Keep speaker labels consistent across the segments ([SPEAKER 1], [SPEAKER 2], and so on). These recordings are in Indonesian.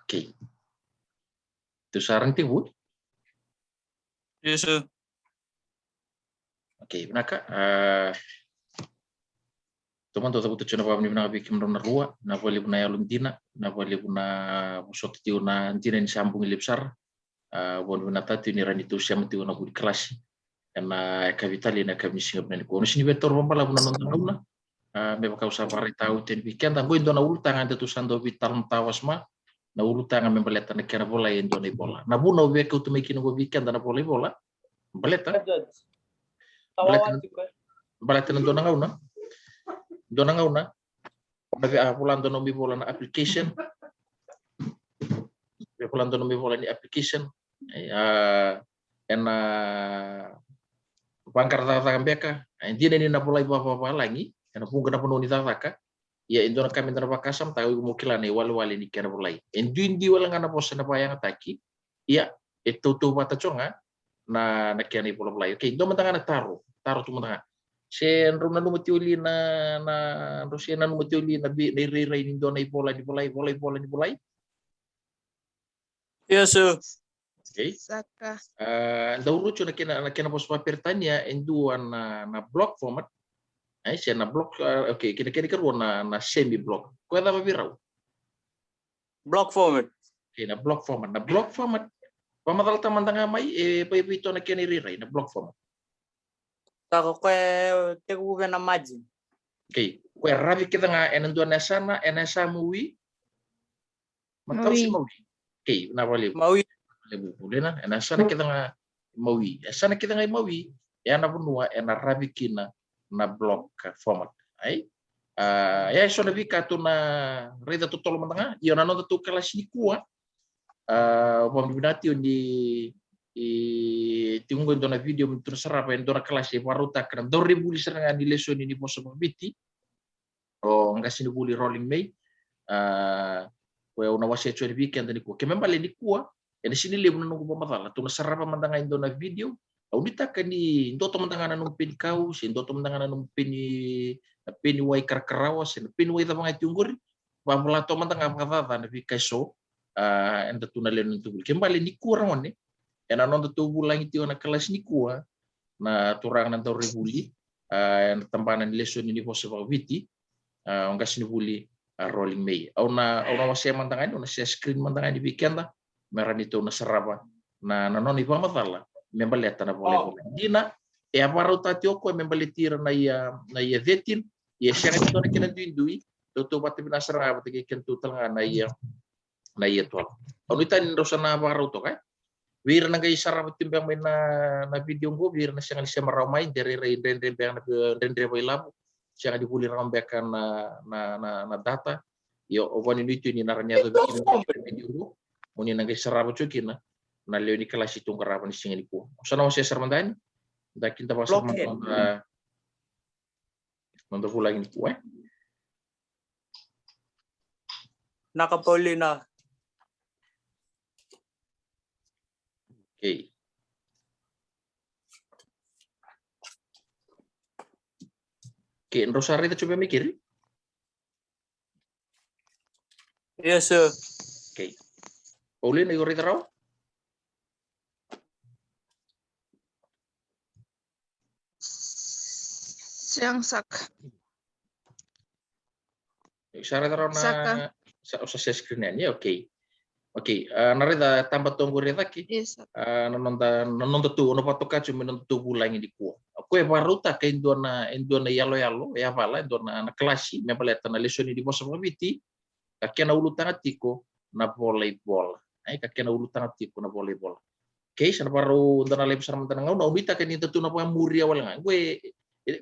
[SPEAKER 1] Oke. Itu saran tibu.
[SPEAKER 2] Yes, sir.
[SPEAKER 1] Oke, naka teman tuh tabutu cuna pamni na bikin na rua, na boleh na yalum tina, na boleh na musot tiu na tina ni sambung lipsar, bon na tatu ni rani tu siam tiu na budi kelas, na kavitali na kami singap na ni ko. Sini betor pala buna nonton na, me bakau sapari tahu ten weekend, tango indo na ulutang anda tu sando vital tawas ma, na ulutang me baleta na kena bola indo na bola. Na bu na beka tu mekin no weekend na bola, baleta. Baleta na dona ngauna. Dona ngauna. Nabi pulan dono mi bola na application. Pulan dono mi bola ni application. Ena bangkar tata beka. Dia ni na bola iba lagi. Ena pun kena penuh ni tata. Ya indona kami ndana bakasam tahu mukila ni wali ni kena bola. Indi wala ngana bosa na bayang taki. Ya itu tu bata chonga na kena bola bola. Okay, do mantanga na taruh tu mantanga. Sen runa no matiuli na Rusia no matiuli na rai ni dona bola di bola.
[SPEAKER 2] Yes, sir.
[SPEAKER 1] Okay.
[SPEAKER 3] Saka.
[SPEAKER 1] Dauru na kena pos papirtanya endu na block format. Ay siya na block okay kira-kira na semi block. Kuya na mabiraw.
[SPEAKER 2] Block format.
[SPEAKER 1] Okay, na block format. Pamatal tamandanga may paipito na kena rai na block format.
[SPEAKER 2] Tako kwe tegu na margin.
[SPEAKER 1] Okay. Kuya ravi kita nga enendu na enesa movie. Matau si movie. Okay, na wali.
[SPEAKER 2] Maui.
[SPEAKER 1] Lebu pulena enesa na kita nga movie. Esa na kita nga movie. Ya na bunua ena ravi kina na block format. Ay. Ya so na vika tu na reda tu tolo mantanga. Iyo na nonta tu kelas ni kuwa. Pembinati tiunggo na video terserah pa endora kelas e paruta kana 2000 liseranga di lesson ini poso mabiti. O ngasini buli rolling may. Una wasi di weekend ni ko. Kemembale ni kuwa. Ene sini lebu nungu pamatala. Tu na sarapa mantanga indona video. Audita kani ndoto mantanga nung pin kau, si ndoto mantanga nung pin wai karkarawa, si pin wai tapang itunggur. Pamula to mantanga pakatata na vikaso. Enda tu na lenu tu. Kembali ni kuwa ramon ni. Ena nonto tu bulang itu na kelas ni kuwa. Na turang nanto rebuli. Tampanan lesson ini poso pabiti. Ngas ni buli rolling may. Una wasi mantanga ni, una screen mantanga di weekend lah. Meran itu na sarapa. Na noni pamatala. Membaleta na boleh. Dina paru tati oko membaletira na ia vetin. Ia siang itu na kena duindui. Tutu pati binasara pati kentu talanga na ia tol. Onu itan rosa na paru to kai. Wir na gai sarap timbang main na video ngo wir na siang siya maramay dari rendre bang na rendre boy labo. Siang di buli rambekan na data. Yo ovani itu ni naranya to video ngo. Muni na gai sarap chukina. Na leo ni kelas itu ngarapan singa ni ko. Sana mo siya sarmandan. Da kita pasok manda pulang ni ko
[SPEAKER 2] Nakapuli na.
[SPEAKER 1] Okay. Okay, Rosario kita coba mikir.
[SPEAKER 2] Yes, sir.
[SPEAKER 1] Okay. Uli na yuri taraw?
[SPEAKER 3] Siyang sak.
[SPEAKER 1] Sara taraw na sa screen niya. Okay. Okay. Narita tambah tunggu rita ki.
[SPEAKER 3] Yes.
[SPEAKER 1] Nonton tu ono patoka cuma nonton tu bulan ini ku. Aku baru tak ke indona yalo ya pala indona na klasi me paleta na lesson di bosa mabiti. Kakena ulu tangatiko na volleyball. Ay kakena ulu tangatiko na volleyball. Okay, sana baru ndana lebih sarang tanang na ubita kan itu tu na muria wala nga. Gue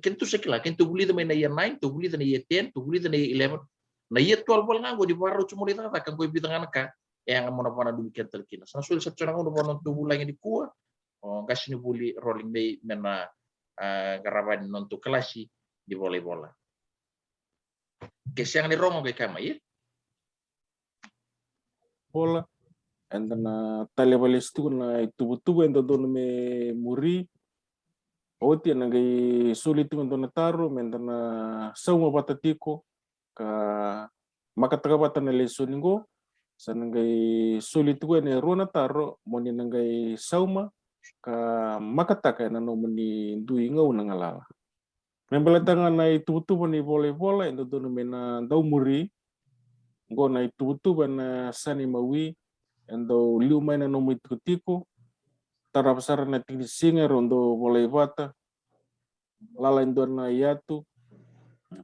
[SPEAKER 1] kentu sekila kentu buli na year 9, tu buli na year 10, tu buli na year 11. Na year 12 wala nga gue di baru cuma dita kan gue bitangan ka yang mo na pana dumikan terkina. Sana sul sa tsana no bono tu bulan di kuwa. Oh gasini buli rolling day mena garaban non tu klasi di volleyball. Kesiang ni rongo kay kama ya.
[SPEAKER 4] Bola antana tale balistu na tubu entono me muri oti na gai sulit entono taru mentana sauma batatiko ka makataka batana lesoningo sanangay sulit ko ni Rona Taro mo ni nangay sauma ka makataka na no ni dui ngaw nangalala. Membalatangan na itutuba ni bola ito doon na daw muri go na itutuba na sani mawi endo liumay na no mitutiko tarapsara na tinisinga rondo bola bata lala indo na yatu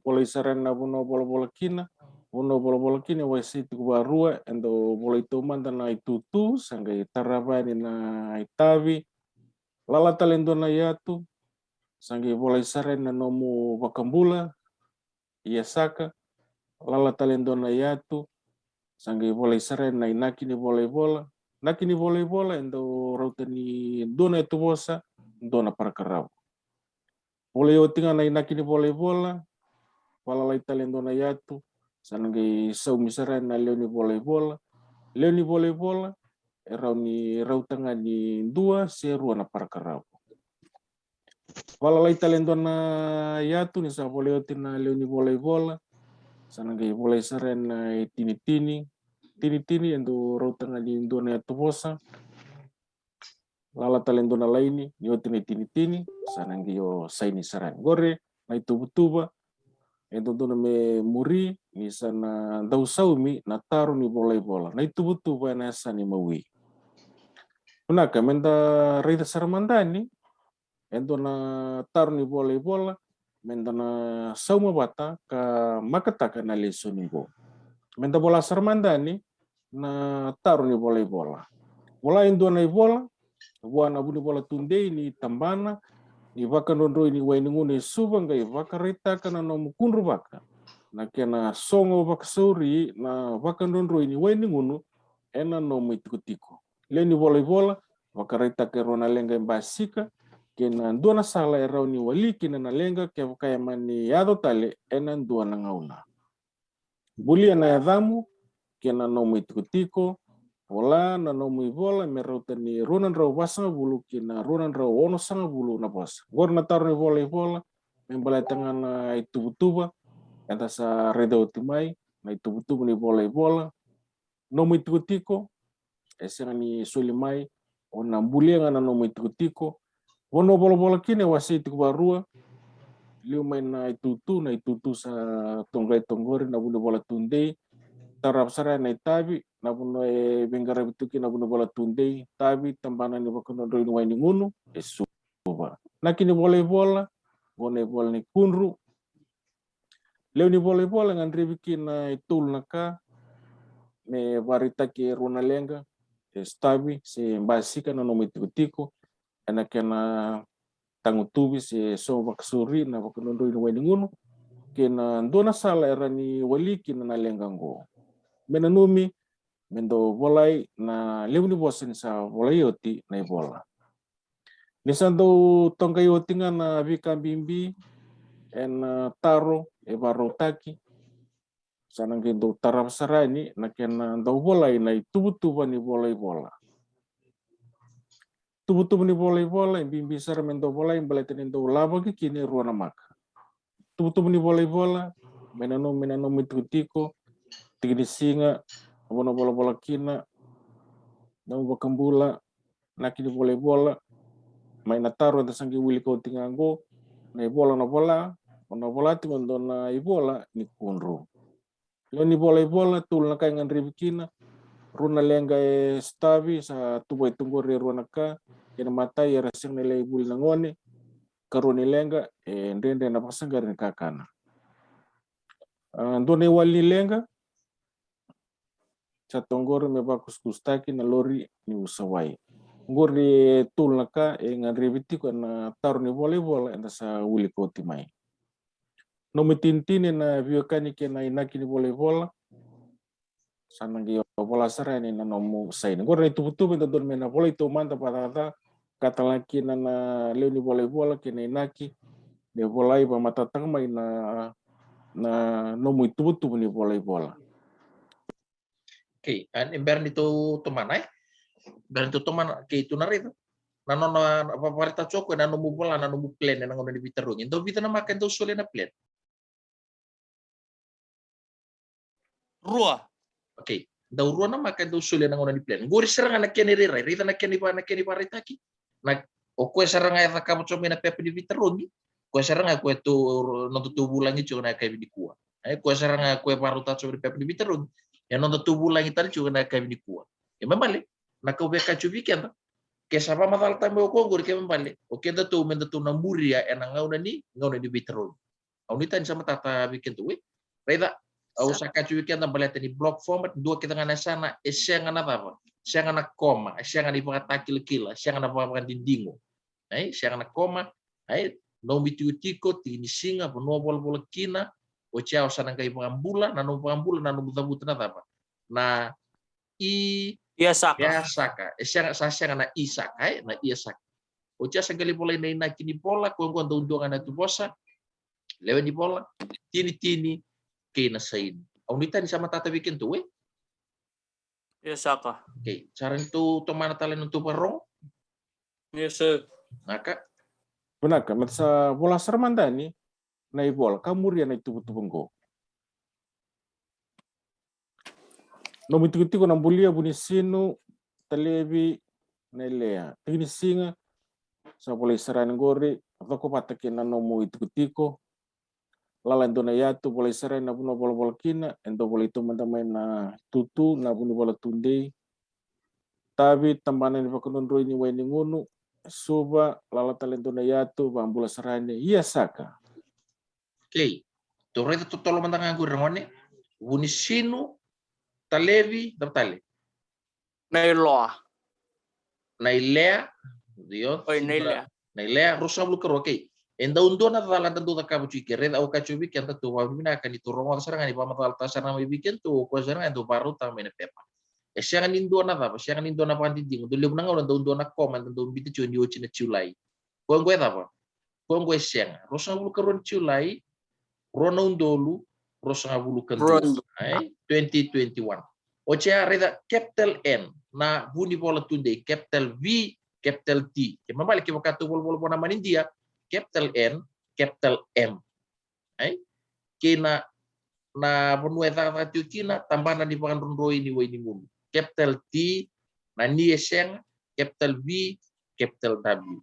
[SPEAKER 4] bola isaran na buno bola kina uno bola kini wasi tu barua endo bola itu manda na itutu sangai tarabani na itabi lala talendo na yatu sangai bola isaren na nomu bakambula iasaka lala talendo na yatu sangai bola isaren na inaki ni bola naki ni bola endo rautani dona itu bosa dona parakarau bola yo tinga na inaki ni bola lala talendo na yatu sangai sau misaran na leoni bola rau tanga ni dua serua na parakarau walalai talento na yatu ni sa boleh tina leoni bola sangai bola saren na tini endo rau tanga ni dua na yatu bosa lala talento na laini yo tini sangai yo saini saran gore na itu butuba endo dona me muri ni sana dau saumi na taru ni bola na itu butuba na sani mawi una kamenda rida saramandani endo na taru ni bola menda na sauma bata ka makataka na leso ni bo menda bola saramandani na taru ni bola endo na bola buana buni bola tunde ni tambana ni baka nondro ini waini ngune suba ngai baka reta kana no mukunru baka na kena songo baka suri na baka nondro ini waini ngunu ena no mitikutiko leni bola baka reta ke rona lenga mbasika kena dua na sala erau ni wali kena na lenga ke kaya mani yado tale ena dua na ngauna bulia na yadamu kena no mitikutiko Bola na nomu bola merauta ni runan rau basanga bulu kina runan rau ono sanga bulu na bos. Gor na taru ni bola membala tangan na itu butuba enta sa reda utimai na itu butuba ni bola nomu itu tiko esenga ni sulimai ona bulia na nomu itu tiko wono bola kine wasi itu barua liu main na itu sa tonggori na bulu bola tunde tarap sara na itabi na buno bengara bituki na buno bola tunde tabi tambana ni bakono do ni wani ngunu esuba nakini bola ni kunru leo ni bola ngan ribiki na itul naka me barita ki runa lenga estabi se basika na no mitiko ana tangutubi se so baksuri na bakono do ni wani ngunu kena dona sala era ni waliki na lenga ngo menanumi mendo bolai na leuni bosen sa bolai yoti na bola nisando tongkai yoti na bika bimbi en taro e barotaki sanang do tarap sarani na kena do bolai na tubutuba ni bola tubutuba ni bola bimbi sar mendo bolai balatin do laba ki kini ruana maka tubutuba ni bola menano mitutiko tigini singa bola kina na bakambula nakini bola main taru enta sangi wili ko tingango na bola ti mondo na ibola ni kunru lo ni bola tul na kaingan ribikina runa lenga stabi sa tubo tunggori runa ka kena mata ya rasing nilai buli nangone karuni lenga ndende na pasanggar ni kakana ndone wali lenga Catonggor me bakus kustaki na lori ni usawai. Ngori tul naka ngan ribiti ko na taru ni bola enda sa wuli ko timai. No mitintini na biokani ke na inaki ni bola sanang bola sarani na nomu sain. Ngori itu betul bentuk don mena bola itu manta patata kata laki na leo ni bola ke na inaki de bola iba mata tangmai na nomu itu betul ni bola.
[SPEAKER 1] Okay, and imberan itu teman beran itu teman ke itu nari itu. Nano na paparita choko nano mubola nano muplen na ngono di bitarung. Indo bita na makan to sole na plan.
[SPEAKER 2] Rua.
[SPEAKER 1] Okay. Daurua na maka do sule na ngona di plan. Gori serang anak kene rira, rita na kene paritaki. Na o kue serang ay ka mo na pepe di viterongi. Kue serang ay kue to no to bulan itu na kay di kuwa. Ay kue serang ay kue paruta so di pepe di viterongi. Ya no to bulan itu juga na kay di kuwa. Ya membalik. Na kau beka cubi kenta. Kesa pa matal tayo ko gori kay membalik. O kenta to menda to na muri ya enang ngau na di viterongi. Au ni tan sama tata bikin tu. Rita au saka cuwi kenta baleta ni block format dua kita ngana sana esenga na apa esenga na koma esenga ni pakata kila esenga na pakata dindingo ai esenga na koma ai no mitiko tini singa no bol kina o chao sana kai pangambula na no buta na apa na i
[SPEAKER 2] Iya saka.
[SPEAKER 1] ya saka esenga na i saka ai na i saka o chao sangali bola na kini bola ko ndo ndonga na tu bosa lewe di bola tini kena sain. Aunita ni sama tata bikin tu,
[SPEAKER 2] Iya saka.
[SPEAKER 1] Okay, cara itu mana talen untuk barong,
[SPEAKER 2] Iya sir.
[SPEAKER 1] maka
[SPEAKER 4] Benar kan? Masa bola sermandani, na bola kamu ria na itu betul bengko. No mitu-mitu na bulia bunisino telebi na ilea. Tingni singa sa bola isaran gore, atau ko patakin na no mo itu-tiko. Lala endo na yatu bola isaran na puno bola kina, endo bola itu mantamay na tutu na puno bola tunde. Tabi tambanan ni pakunundro ini waini ngunu, suba lala talento na yatu bambula sarane iya saka.
[SPEAKER 1] okay. Torre itu tolo mantang aku ramone, bunisino talevi tertale.
[SPEAKER 2] Nailoa.
[SPEAKER 1] Nailea, Dio.
[SPEAKER 2] Oi nailea.
[SPEAKER 1] Nailea rusa bulu kero okay. Enda undo na tala tentu tak kamu cuci red au kacubi kan tentu wabina akan itu romong serang ni pamatal tasar nama bikin tu ko serang itu baru tamene pepa. Esiangan indo na apa? Esiangan indo na panti ding. Dulu menang orang undo na komen tentu bitu cuci di ucina culai. Ko gue apa? Ko gue siang. Rusa bulu kero culai. Rono undolu rusa bulu kero. 2021. Ocha reda capital N na buni bola tunde capital V capital T. Kema balik kita kata bola bola nama India. Capital N, capital M. Kina na penuh itu kina tambahan di pakan rondo ini ini mulu. Capital T, na ni eseng, capital V, capital W.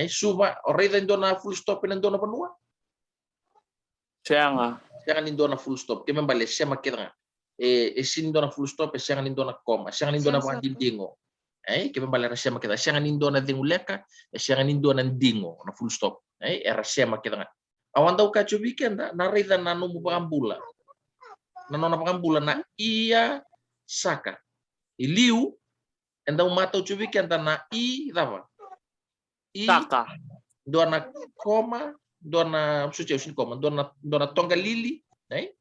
[SPEAKER 1] Suma orang itu na full stop ini na penuh.
[SPEAKER 2] Sianga.
[SPEAKER 1] Jangan itu na full stop. Kemana balik sama kita. Esin itu na full stop, esengan itu na koma, esengan itu na pantil dingo. Kemana balik sama kita. Esengan itu na dinguleka, esengan itu na dingo, na full stop. Era sama kita. Awan tahu kacu bikin tak? Narita nanu pangambula. Nanu pangambula na iya saka. Iliu, endau mata cubi kan na i apa? I
[SPEAKER 2] Saka.
[SPEAKER 1] dona koma, dona suci koma, dona tonggal lili,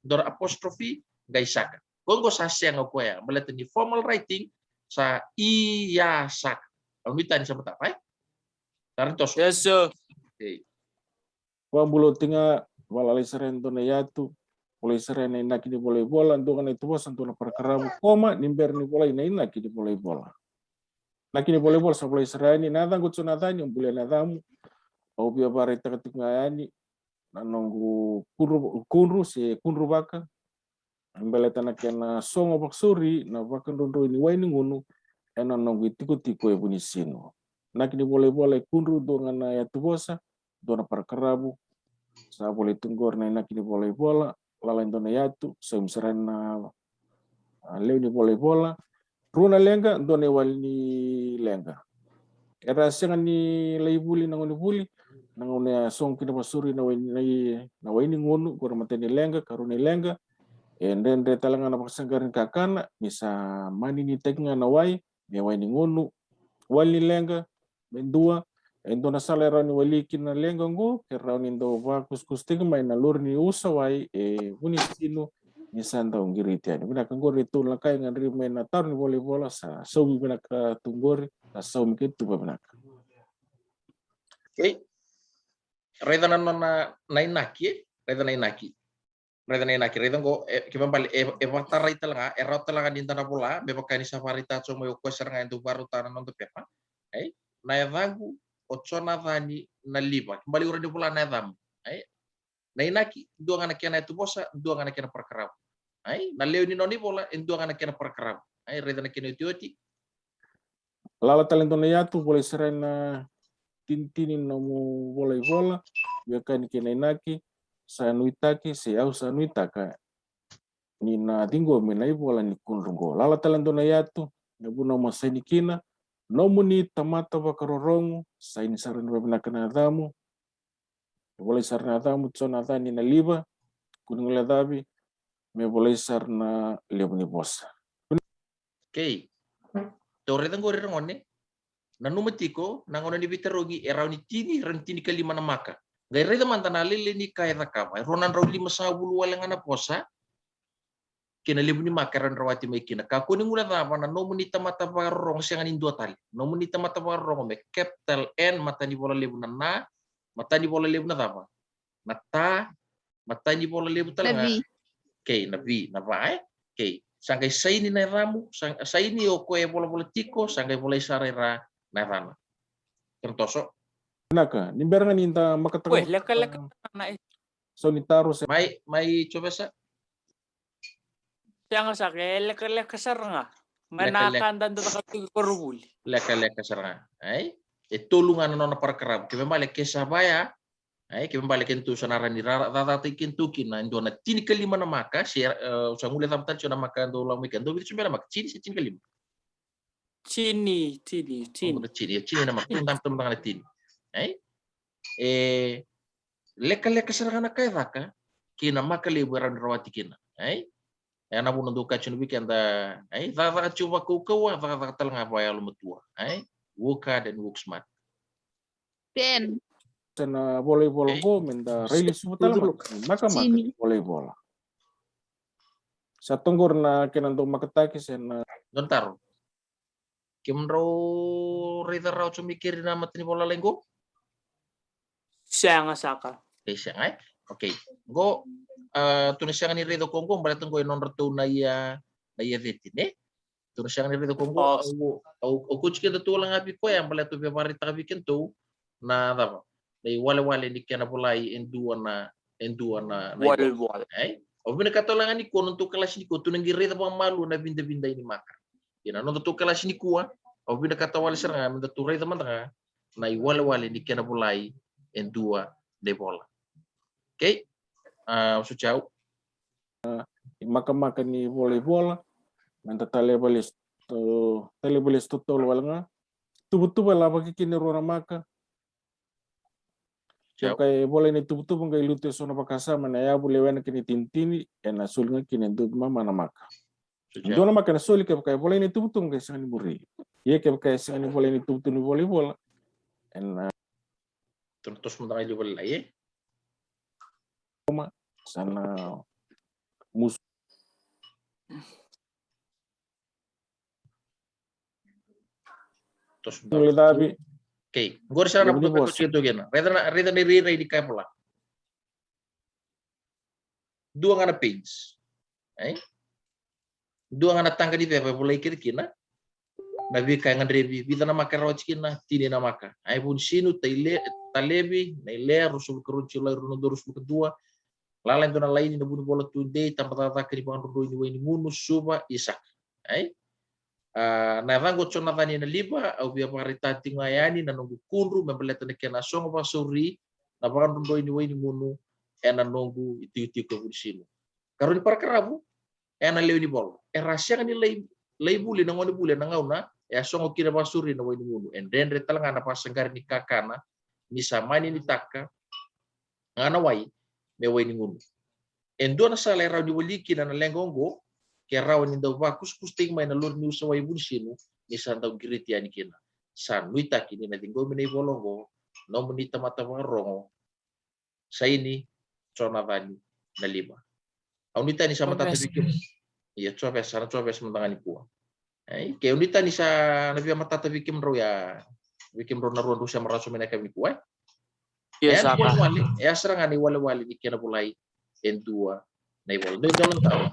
[SPEAKER 1] dona apostrofi, gai saka. Kongo sasya ngau koya, melihat ni formal writing sa iya saka. Kalau kita ni sama tak, Tarantos.
[SPEAKER 2] Yes sir.
[SPEAKER 1] Okay.
[SPEAKER 4] Bambulo tinga walalay sarento na yatu, boleh serena inak ini boleh bola, untuk kan itu bos untuk perkaramu koma nimber ni bola ini inak ini boleh bola. Nak ini boleh bola, boleh sereni nada gutsu nada yang boleh nadamu. Au biar bare tekatik ngayani, nanonggu kunru si kunru baka. Ambele tanah kena songo baksuri, na baka dondo ini waini ngunu, nanonggu tiku-tiku bunisino. Nak ini boleh bola kunru dengan ayat bosa, dona perkaramu. Sa boleh tunggor na inak ini boleh bola, lalain dona yatu, sa serena leu ni boleh bola. Runa lenga, dona wali lenga. Era sengan ni laibuli nangoni buli, nangoni song kina pasuri na waini ngunu, kura mateni lenga, karuni lenga. And then re talanga na paksanggarin kakana, misa mani ni tekinga na wai, ni waini ngunu, wali lenga, mendua. Endo na salera ni walikin na lenga ngo, kera ni ndo bakus kusting may na lur ni usaway, bunisino, ni sanda ang giritian. Binakanggo rito lang kayo nga rin may natar ni bola sa sawi binakatunggori, sa sawi kito ba binak.
[SPEAKER 1] Okay. Reda na inaki. Reda go kiban bali evatara italanga, erotala kan dinta na bola, bebakani safari ta so mo ko seranga endo baru tanan no pepa. Na evagu ochona vani na liba. Kembali urang di bola na evam. Na inaki dua ngana kena itu bosa, dua ngana kena perkara. Ai na leo ni noni bola endo ngana kena perkara. Ai reda na kena tioti.
[SPEAKER 4] Lala talento na yatu boleh serena tintini namu boleh bola. Biakan kena inaki sanuitaki se au sanuitaka. Nina tinggo menai bola ni kunrungo. Lala talento na yatu nabuna masai kina. Nomu ni tamata bakarorongu saini saran babna kana damu. Boleh sarna damu tsona dani na liba kuning ladabi me boleh sarna lebuni bosa.
[SPEAKER 1] Okay. Tore tang gore ngone. Nanu matiko nangona ni bitarogi erau ni tini rentini kalima na maka. Gai reda mantana lele ni kaya takama. Ronan rau 5 bulu walengana posa. Kena lebu ni maka ran rawati mai kina. Kako ni ngula tapa na nomu ni tamata parong siangan in 2 tali. Nomu ni tamata parong me capital N mata ni bola lebu na mata ni bola lebu na tapa. Mata mata ni bola lebu talanga. Okay, nabi, nabai. Okay. Sangkai saini na ramu, saini o koe bola-bola tiko, sangkai bola isara ra na rana. Tertoso.
[SPEAKER 4] Naka, nimberangan inta
[SPEAKER 2] Weh,
[SPEAKER 4] makatakan
[SPEAKER 2] leka-leka na
[SPEAKER 4] sonitaro se
[SPEAKER 1] Mai coba sa.
[SPEAKER 2] siang sa leka-leka saranga.
[SPEAKER 1] Leka-leka.
[SPEAKER 2] Manakan dan tatakatig korubuli.
[SPEAKER 1] Leka-leka seranga. Ai. E tulungan nona perkerab. Kebe balik ke Sabaya. Ai kebe balik kentu sanara ni rata kentu kina indona tini kelima na maka si usangule tamtan chona maka ndo lamu ikan ndo bitu chumela maka chini si tini kelima.
[SPEAKER 2] Cini.
[SPEAKER 1] Chini na maka tundam tundang tini. Ai. Leka-leka seranga na kaya raka kina maka lebaran rawati kina. Ai. Ana pun untuk kacun weekend ai va coba kau va talanga apa ya lu metua. Ai. Wuka dan work smart.
[SPEAKER 3] Ben,
[SPEAKER 4] sana voleibol go menda rilis subutal maka
[SPEAKER 3] Sini.
[SPEAKER 4] voleibol. Sa tunggor na kenanto makataki sena
[SPEAKER 1] Don taruh. Kimro rita raw sumikir na matini bola lenggo.
[SPEAKER 2] Siang saka.
[SPEAKER 1] Okay, siya ay. Okay. Go tunisiang ni Rido Kongo balatong ko non retu na iya vetine. Tunisiang ni Rido Kongo au coach kita tu lang abi ko yang balato be marita bikin tu na daba. Dai wale ni kana bulai endua na
[SPEAKER 2] Wal.
[SPEAKER 1] ay. O bina katolangan ni ko nung tu kelas ni ko tunang girita pa malu na binda-binda ini makar. Ina nung tu kelas ni ko o bina katawal serang minta turai teman tengah na wale ni kana bulai endua de bola. Okay? Jauh.
[SPEAKER 4] maka ni voleibol menta telebalis to tol walanga tubutu bala bagi kini rora maka
[SPEAKER 1] Jauh.
[SPEAKER 4] kay bola ni tubutu ngai lute sona bakasa mana ya bule wana kini tintini ena sulnga kini ndu mama na maka ndona maka na soli kay bola ni tubutu ngai sani muri ye kay sani bola ni tubutu ni voleibol en
[SPEAKER 1] Terus mentang aja bola ya.
[SPEAKER 4] sana mus
[SPEAKER 1] Terus
[SPEAKER 4] dabi
[SPEAKER 1] okay. Gua sana
[SPEAKER 4] Lebih
[SPEAKER 1] nak
[SPEAKER 4] bos.
[SPEAKER 1] gitu gina. Reda ni rira di kaya pula. Dua ngana pins. Dua ngana tangga di pepe pula ikir kina. Nabi kaya ngan rebi. Bita nama kaya rawat kina. Tini nama ka. Ay pun sinu talebi. Naile rusul kerunci lai runundo rusul kedua. Lalan tu na lain ni bunuh bola today tanpa tata keribangan rundo ini munu suba isak. Na rango chona tani na liba au bia parita tingayani na nungu kunru membeleta na kena songo pasuri na bakan rundo ini munu ena nungu itu ke sinu. Karun parkarabu ena leo ni bol. Rasia ni lei buli na ngoni buli na ngauna ya songo kira pasuri na ini munu. And then retalanga na pasanggar ni kakana ni samani ni taka ngana wai me ini munu. Endo na sala raw di waliki na lengongo kaya raw ni daw bakus kusting may na lord ni usaway bunsino ni sandaw girit yan kina. San nuita kini na tinggo minay bolongo no munita matawarongo sa ini chona vani na lima. Unita ni sa matata bikim. Iya chobes sana chobes mentangan ipuan. Kaya unita ni sa nabiya matata bikim raw ya bikim raw na ruan rusya maraso menaka bipuan.
[SPEAKER 2] Iya saka.
[SPEAKER 1] Ya serangan ni wale-wale ni kena bulai N2 na ibol. Doon daw lang taro.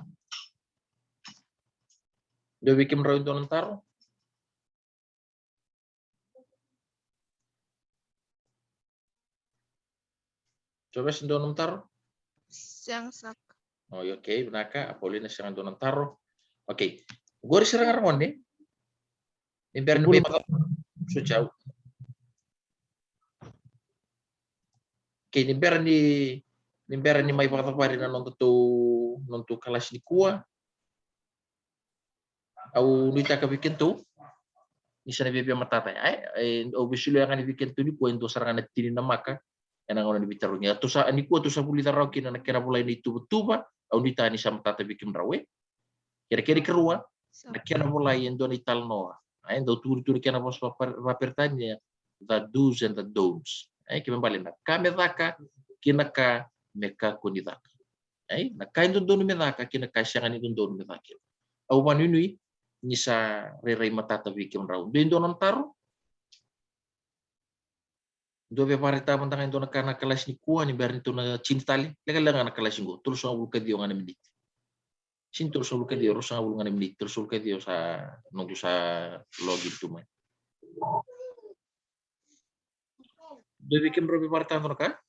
[SPEAKER 1] Doon bikim raw doon lang taro. Coba doon lang taro.
[SPEAKER 3] Siang sak.
[SPEAKER 1] Oh, oke, benaka Paulina serang donan taro. Oke. Gua serang armonde. Imper ni
[SPEAKER 4] Guru-
[SPEAKER 1] beba so jauh. Oke, nimber ni mai pakatapari na nontu kalas di kuah. Au nuita ka bikin tu. Isa na bibia matata. O bisulo yang ani bikin tu di kuah into serangan tini na maka. Yang ngono ni bitarunya. Tu sa ani kuah tu sa bulita raw kina na kena bulai ni tuba. Au nita ni sa matata bikin rawe. Kira-kira kerua. Na kena bulai yang doni tal noa. Endo turi kena bos papertanya. The do's and the don'ts. Kima balik na. Kame daka kinaka meka kunidaka. Na kain dono medaka kinaka siangan itu dono medaka. Au manunui nisa rerai matata bikin raw. Doin donon taro. Dove parita mantangan itu nak kelas ni kuah ni biar itu na cintali. Lega nak kelas ni terus ang bulka dio ngana menit. Sin terus ang bulka dio terus ang bulka ngana menit terus bulka dio sa nunggu sa login tu man. Dove bikin berapa parita itu nak?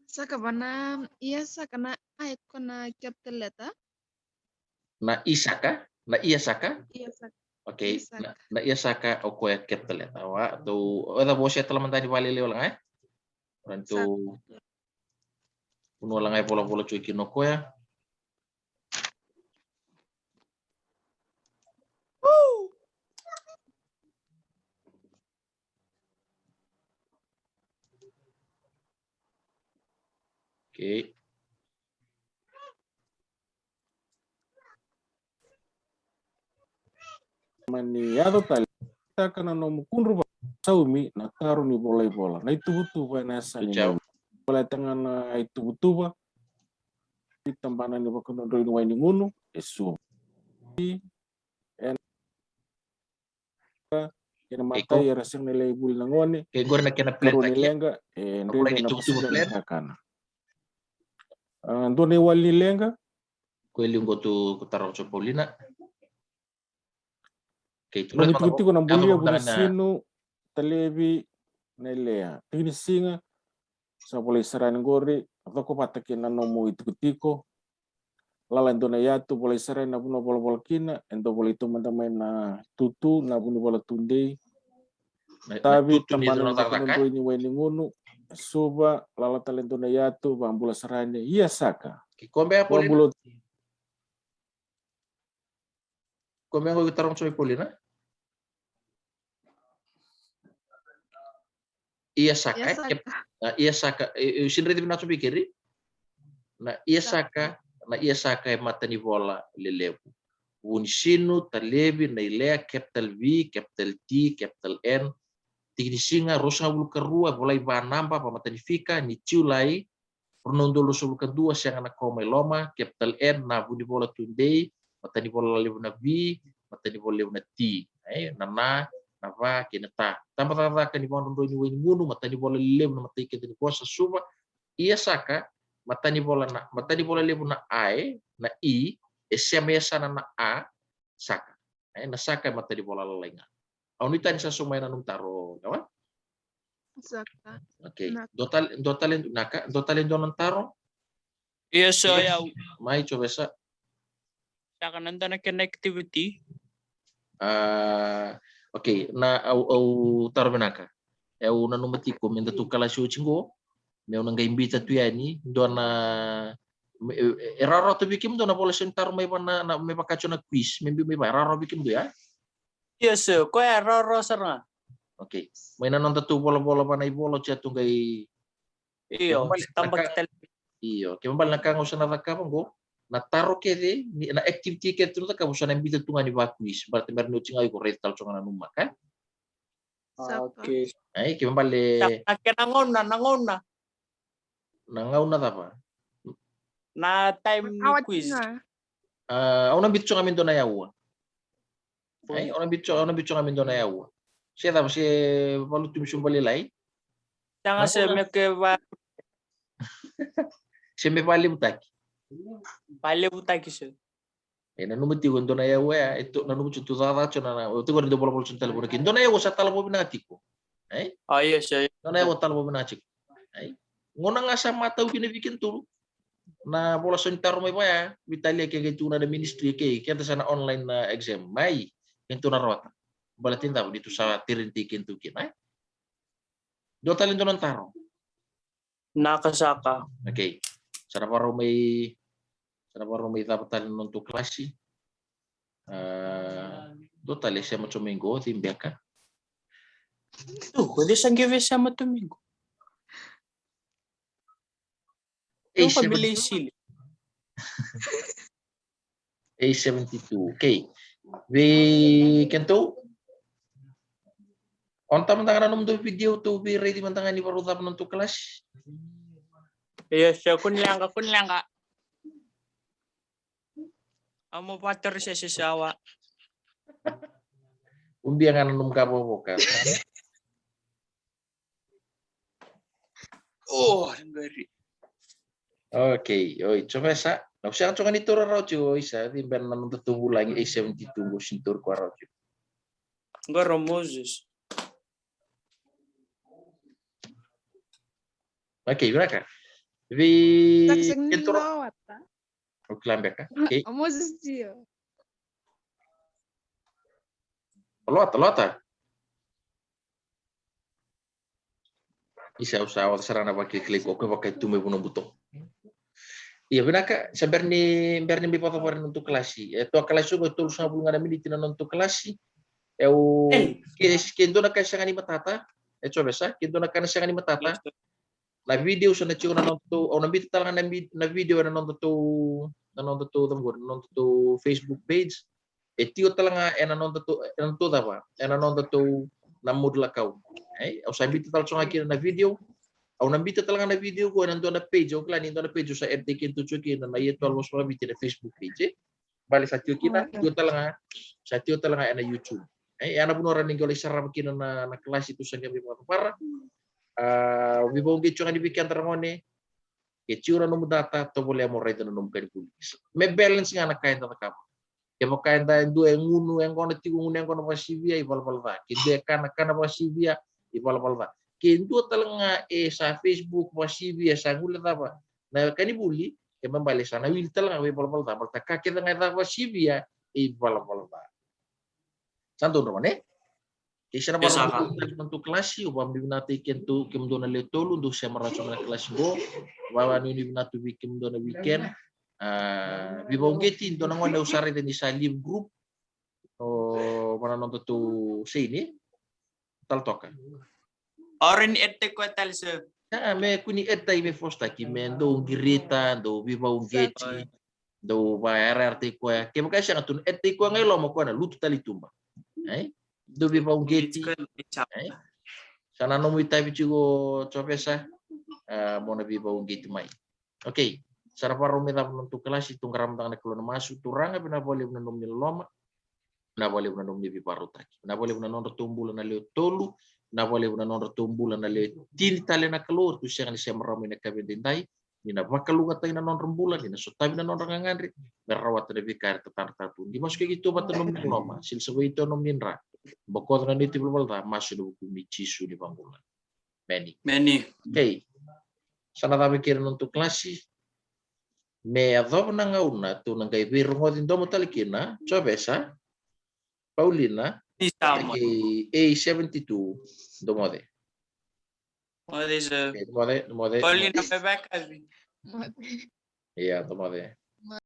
[SPEAKER 3] Saka bana iya saka na ay ko na kapteleta.
[SPEAKER 1] Na isaka, na iya saka.
[SPEAKER 3] Iya saka.
[SPEAKER 1] Oke,
[SPEAKER 3] Isaka.
[SPEAKER 1] na iya saka o ko ketele tawa tu ada bosya telah mentadi bali le lang orang tu uno lang ay pola cuy kino ko ya. Oke.
[SPEAKER 4] Maniado tal kana no mukunru saumi na taru ni bola. Na itu butuh pa nasa ni
[SPEAKER 1] Jauh.
[SPEAKER 4] bola tangan na itu butuh ba ditambana ni bakuno do ni wani ngunu esu. Kena mata ya rasing nilai bul nangone
[SPEAKER 1] Oke, gue nak kena plan
[SPEAKER 4] karu ni
[SPEAKER 1] lagi.
[SPEAKER 4] lenga
[SPEAKER 1] Aku lagi
[SPEAKER 4] ndene na
[SPEAKER 1] tubuh plan.
[SPEAKER 4] kana. Ando ni wali lenga
[SPEAKER 1] Gue liung go tu taruh Paulina. Oke,
[SPEAKER 4] no
[SPEAKER 1] terus
[SPEAKER 4] mituti ko na bulia buli
[SPEAKER 1] tangannya
[SPEAKER 4] sino talebi na ilea. Tingin singa sa boleh saran gori atau ko patakin na nomo itu lala endo na yatu boleh saran na puno bola kina endo boleh itu teman na tutu na puno bola tunde tapi tambanan na kuno ini weni ngunu suba lala talento na yatu bambula sarane iya saka
[SPEAKER 1] Kombe Paulina.
[SPEAKER 4] bambulo
[SPEAKER 1] Kombe go taruh Paulina. Iya saka. Iya saka. Sinre di binaso pikiri. Na iya saka mata ni bola lelebu. Unsinu talebi na ilea capital V, capital T, capital N. Tigni singa rosa bulu kerua bolai ba namba pa mata ni fika ni ciulai. Pernondolo sulu kedua siang anak koma loma capital N na budi bola tundei mata ni bola lebu na V, mata ni bola lebu na T. Na va kineta. Tambah kan ni bola ndo ni weni ngunu mata ni bola lebu na mata ikete ni kosa suba. Iya saka mata ni bola lebu na I na I SMS na A saka. Na saka mata di bola lainga. Aunita ni sa sumay na nung taro, kawan?
[SPEAKER 3] Saka.
[SPEAKER 1] Oke. Dotalin donon taro.
[SPEAKER 2] Iya saya
[SPEAKER 1] Mai coba sa.
[SPEAKER 2] saka nanda na connectivity.
[SPEAKER 1] Oke, na au taro benaka. Eu na numati ko menda tu kala show chingo. Meu nang imbita tu yani dona eraro to bikim dona bola sentar mai na me pakacho na quiz. Membi me eraro bikim do ya.
[SPEAKER 2] Yes, ko error sarna.
[SPEAKER 1] Oke. May nanonta tu bola-bola pa na ibolo chat tunggay.
[SPEAKER 2] Iyo, tambah kita
[SPEAKER 1] Iyo, kaya mabal nakangusap na nakapang ko. Nataro kede na activity kede tu ka usan ambita tunga ni quiz. Berarti meron ucing ay ko rate tal chonga nanuma kan.
[SPEAKER 2] Oke.
[SPEAKER 1] Ay, kaya mabal
[SPEAKER 2] Nangona.
[SPEAKER 1] Nangaw na tapa.
[SPEAKER 2] Na time ni quiz.
[SPEAKER 1] Ako nang bitso kami doon na yawa. Ay, ako nang bitso kami doon na yawa. Siya tapos si palutum siyong balilay.
[SPEAKER 2] Jangan semeke
[SPEAKER 1] Siya may pali butaki.
[SPEAKER 2] pale butaki sir.
[SPEAKER 1] Nanumiti ko doon na yawa ya. Ito nanumiti ito tatacho na. Ito ko rin doon bola-bola sa telepono. Doon na yawa sa talapo binati ko. Ay?
[SPEAKER 2] Oh iya sir.
[SPEAKER 1] Doon na yawa talapo binati ko. Ay? Nguna nga sa mataw kinabikin to. na bola sontar mai pa Italia ke tuna da ministry ke kita sana online na exam mai itu na rota bola tinta itu sa tirinti kintu kin do talento non taro
[SPEAKER 2] Nakasaka.
[SPEAKER 1] okay sana paro may dapat talento untuk klasi do tali siya mo tumingo timbeka
[SPEAKER 2] Tuh, kung isang give sama tumingo.
[SPEAKER 1] eh
[SPEAKER 2] Yung pabili sili.
[SPEAKER 1] A72 okay we kento on tamantangan anong do video to be ready mantangan ni baru tap untuk kelas
[SPEAKER 2] Iya, siya kun lang ka. Amo pater siya si Sawa.
[SPEAKER 1] umbiangan anong kaboboka
[SPEAKER 2] Oh, ngari.
[SPEAKER 1] okay oi coba sa na usang coba ni turun rojo isa timban nanong tutubo lagi A72 go sintur ko rojo
[SPEAKER 2] Ngaro Moses.
[SPEAKER 1] okay beraka vi
[SPEAKER 3] Saksang
[SPEAKER 1] kento
[SPEAKER 3] nilawat.
[SPEAKER 1] uklambeka okay
[SPEAKER 3] Moses dia.
[SPEAKER 1] lota isa usawa sarana pakai klik oke pakai tume buno buto iya benaka berni mi foto untuk klasi itu kelas juga tul sa bulungan mi ditina untuk klasi eu kendo na kaya ni matata coba sa kendo na kaya ni matata na video sa na chiyo na nonto o nambita talaga na video na nonto to Facebook page tiyo talaga na nonto tapa na nonto to na modula kau au sabita talaga sa akin na video au nambita talaga na video ko nanto na page o klan nanto na page sa RTK to chuki na ito almost mabiti na Facebook page bali sa tiyo kita tiyo talaga na YouTube ana bunoran ningo li sarap kino na kelas itu sa gabi mga para vibong gicho nga dibikan taramone kechura no data to boleh mo rito no kay pulis may balance nga na kain ta kap ya mo kain ta ndu ngunu yang kono tigo ngunu yang kono pasibia ibal balba kinde kana pasibia ibal balba kintu talanga sa Facebook pasibia sa gula tapa na kanibuli ke mambali sana wil talanga ibal balba balta kakita nga ta pasibia ibal balba santo no ne Kisah baru untuk kelas sih, ubah binati kentu kemdona letolu untuk saya merasa kelas go, bahwa ini binatu bikin kemdona weekend, bibau geti dona ngone usare dan isa live group, mana nonton tu sini, tal toka.
[SPEAKER 2] Orin ette ko tal se.
[SPEAKER 1] Me kuni etta ime fosta ki men do girita do bibau geti do bayar arte ko ya. Kemo kasi ang tun ette ko ngelo mo ko na lutu talitumba. Do bibau geti. Sana nomu itabi chigo chopesa mona bibau geti mai. Okay. Sara paro me dap nontu kelas itu ngaram tang na kelon masu turanga bina boleh bina nom loma. Na boleh bina nom bi parutaki. Na boleh bina non tumbul na leo tolu. Na boleh bina non tumbul na leo tin tale na kelor tu siang ni semram ina kabendai. Nina bakalunga tayo na non rembulan, nina sotabi na non rangangandri, merawat na bikar tatar-tatu. Di mas kayak gitu bata nom loma, silsawa itu nom ninra. Bokot na niti bulbalta, masuk do kumichisu di pambulan. Many. Okay. Sana tabi kira untuk klasi. Me adho na ngauna tu nang kay birong din do mo talikina, Chavesa, Paulina, A72 do mode.
[SPEAKER 2] Mode.
[SPEAKER 1] Mode.
[SPEAKER 2] Paulina bebek.
[SPEAKER 1] Iya, do mode.